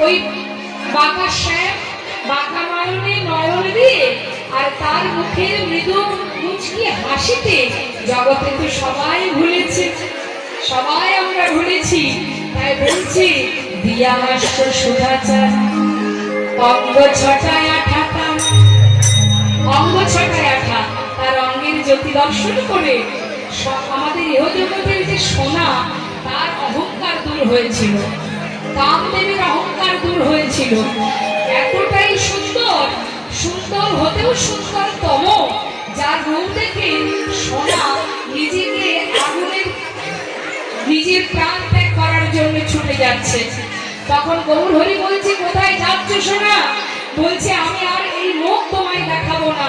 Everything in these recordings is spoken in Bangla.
ওই বাঁকা শ্যাম বাঁকা নয়নে নয়ন দিয়ে আর তার মুখের মৃদু মুচকি হাসিতে জগতে তো সবাই ভুলেছে, সবাই আমরা ভুলেছি। তাই বলছি দিয়া হাস্য সুধাচার অঙ্গ ছটায় আঠা, অঙ্গ ছটায় আঠা, তার অঙ্গের জ্যোতি দর্শন করে আমাদের ইহজগতের যে সোনা তার অহংকার দূর হয়েছিল, কামদেবের অহংকার দূর হয়েছিল। এতটাই সুন্দর, সুন্দর হতেও সুন্দরতম, যার রূপ দেখে সোনা নিজেকে আগুনের নিজের প্রাণ ত্যাগ করার জন্য ছুটে যাচ্ছে। তখন গৌর হরি বলছে, কোথায় যাচ্ছ সোনা? বলছে, আমি আর এই মুখ তোমায় দেখাবো না।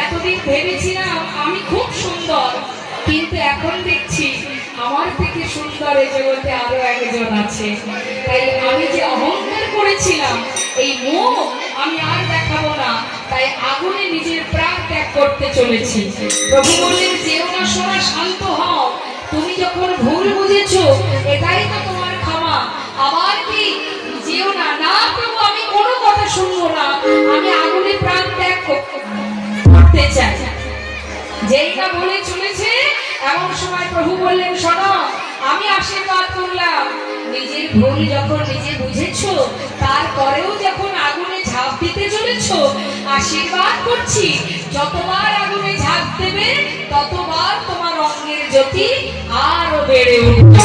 এতদিন ভেবেছিলাম আমি খুব সুন্দর, কিন্তু এখন দেখছি আমার থেকে সুন্দর এই জগতে আরো একজন আছে। তাই আমি যে অহংকার করেছিলাম এই মুখ আমি আর দেখাবো না, তাই আগুনে নিজের প্রাণ ত্যাগ করতে চলেছি। প্রভু বললেন, যেও না সোনা, শান্ত হও। তুমি যখন ভুল বুঝেছো এটাই তো তোমার ক্ষমা। আবার কি যেও না? না প্রভু, আমি কোনো কথা শুনবো না, আমি আগুনে প্রাণ ত্যাগ করতে চাই। যেই না বলে চলেছে এমন সময় প্রভু বললেন, শোনো, আমি আশীর্বাদ করলাম। নিজের ভুল যখন নিজে বুঝেছো তারপরেও যখন আগুনে ঝাঁপ দিতে চলেছো, আশীর্বাদ করছি যতবার আগুনে ঝাঁপ দেবে ততবার তোমার অঙ্গের জ্যোতি আরো বেড়ে উঠবে।